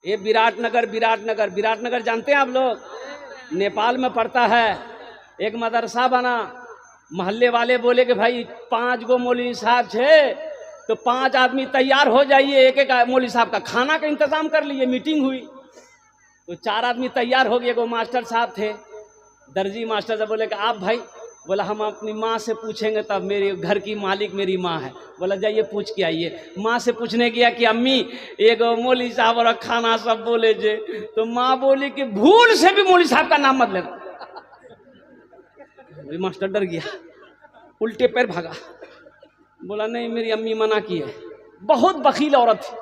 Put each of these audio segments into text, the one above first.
ये विराटनगर जानते हैं आप लोग? नेपाल में पड़ता है। एक मदरसा बना, मोहल्ले वाले बोले कि भाई 5 गो मौलवी साहब छे तो 5 आदमी तैयार हो जाइए, एक मौलवी साहब का खाना का इंतजाम कर लिए। मीटिंग हुई तो 4 आदमी तैयार हो गए। वो मास्टर साहब थे, दर्जी मास्टर साहब, बोले कि आप भाई, बोला हम अपनी माँ से पूछेंगे, तब मेरे घर की मालिक मेरी माँ है। बोला जाइए पूछ के आइए। माँ से पूछने गया कि अम्मी एक मौलवी साहब और खाना सब बोले जे, तो माँ बोली कि भूल से भी मौलवी साहब का नाम मत लेना। मास्टर डर गया, उल्टे पैर भागा, बोला नहीं मेरी अम्मी मना की है। बहुत बखील औरत थी,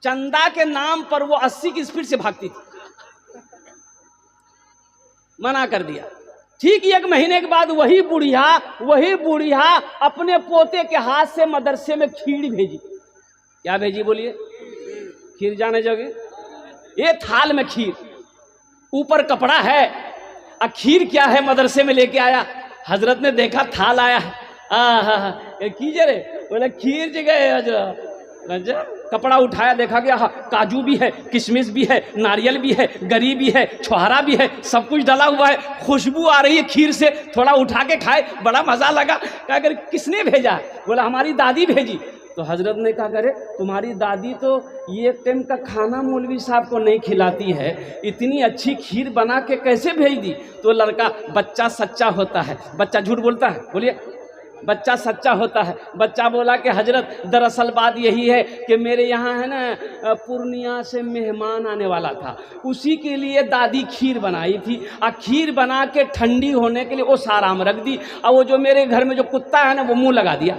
चंदा के नाम पर वो 80 की स्पीड से भागती थी। मना कर दिया। ठीक 1 महीने के बाद वही बुढ़िया अपने पोते के हाथ से मदरसे में खीर भेजी। क्या भेजी बोलिए? खीर जाने जोगे? ये थाल में खीर, ऊपर कपड़ा है, और खीर क्या है मदरसे में लेके आया। हजरत ने देखा थाल आया है, कीजिए रे, बोले खीर जगह हजरत। कपड़ा उठाया, देखा गया काजू भी है, किशमिश भी है, नारियल भी है, गरी भी है, छुहारा भी है, सब कुछ डाला हुआ है। खुशबू आ रही है खीर से, थोड़ा उठा के खाए, बड़ा मजा लगा। क्या करे किसने भेजा? बोला हमारी दादी भेजी। तो हजरत ने कहा करे तुम्हारी दादी तो ये टाइम का खाना मौलवी साहब को नहीं खिलाती है, इतनी अच्छी खीर बना के कैसे भेज दी? तो लड़का, बच्चा सच्चा होता है। बच्चा झूठ बोलता है? बोलिए, बच्चा सच्चा होता है। बच्चा बोला कि हजरत दरअसल बात यही है कि मेरे यहाँ है ना पूर्णिया से मेहमान आने वाला था, उसी के लिए दादी खीर बनाई थी, और खीर बना के ठंडी होने के लिए वो सारा में रख दी, और वो जो मेरे घर में जो कुत्ता है ना वो मुंह लगा दिया।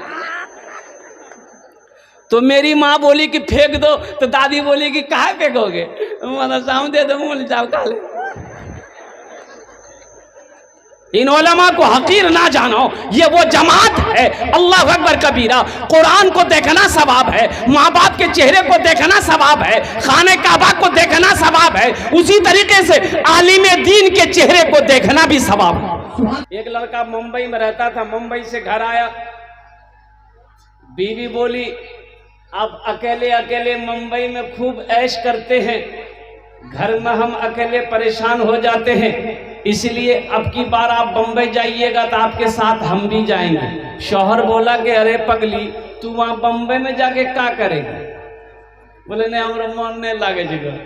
तो मेरी माँ बोली कि फेंक दो, तो दादी बोली कि कहाँ फेंकोगे? मदरसा में दे दो, मुँह जाओ खा ले। इन उलमा को हकीर ना जानो, ये वो जमात है। अल्लाह अकबर कबीरा। कुरान को देखना सवाब है, माँ बाप के चेहरे को देखना सवाब है, खाने काबा को देखना सवाब है, उसी तरीके से आलिम दीन के चेहरे को देखना भी सवाब है। एक लड़का मुंबई में रहता था, मुंबई से घर आया, बीवी बोली अब अकेले मुंबई में खूब ऐश करते हैं, घर में हम अकेले परेशान हो जाते हैं, इसलिए अब की बार आप बम्बई जाइएगा तो आपके साथ हम भी जाएंगे। शौहर बोला कि अरे पगली तू वहां बम्बई में जाके क्या करेगा? बोले नहीं हमारा मन नहीं लगे जगह।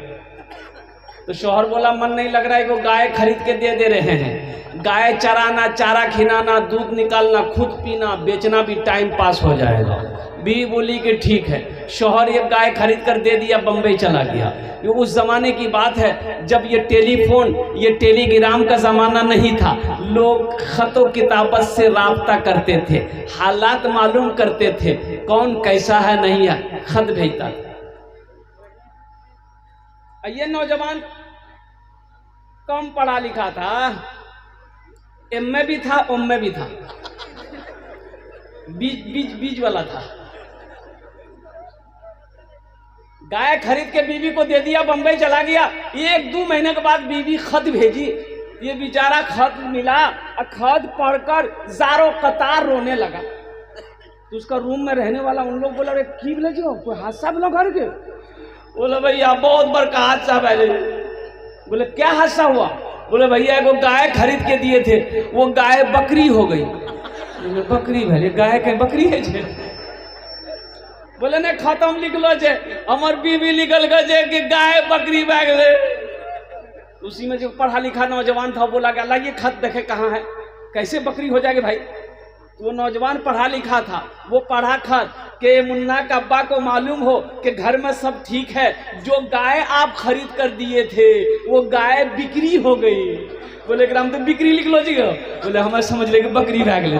तो शौहर बोला मन नहीं लग रहा है, को गाय खरीद के दे रहे हैं, गाय चराना, चारा खिलाना, दूध निकालना, खुद पीना, बेचना भी टाइम पास हो जाएगा। बीवी बोली कि ठीक है। शौहर ये गाय खरीद कर दे दिया, बम्बई चला गया। ये उस जमाने की बात है जब ये टेलीफोन, ये टेलीग्राम का जमाना नहीं था। लोग खतो किताबत से राब्ता करते थे, हालात मालूम करते थे, कौन कैसा है नहीं है, खत भेजता था। ये नौजवान कम पढ़ा लिखा था, एमए भी था, ओमए भी था, बीज वाला था। गाय खरीद के बीवी को दे दिया, बंबई चला गया। 1-2 महीने के बाद बीवी खत भेजी, ये बेचारा खत मिला, खत पढ़कर जारो कतार रोने लगा। तो उसका रूम में रहने वाला उन लोग बोला अरे की बोले जो कोई हादसा बोला घर के? बोले भैया बहुत बड़का हादसा पहले। बोले क्या हादसा हुआ? बोले भैया वो गाय खरीद के दिए थे, वो गाय बकरी हो गई। बकरी भले गाय के बकरी है जे? बोले ने खत्म लिख लो जे, हमार बीवी लिखल गए कि गाय बकरी भाग गए। उसी में जो पढ़ा लिखा नौजवान था बोला कि अल्लाह ये खत देखे कहाँ है, कैसे बकरी हो जाएगी भाई? तो वो नौजवान पढ़ा लिखा था, वो पढ़ा खत के मुन्ना का अब्बा को मालूम हो कि घर में सब ठीक है, जो गाय आप खरीद कर दिए थे वो गाय बिक्री हो गई। बोले ग्राम तो बिक्री लिख लो जी। बोले हमारे समझ ले कि बकरी भाग ले।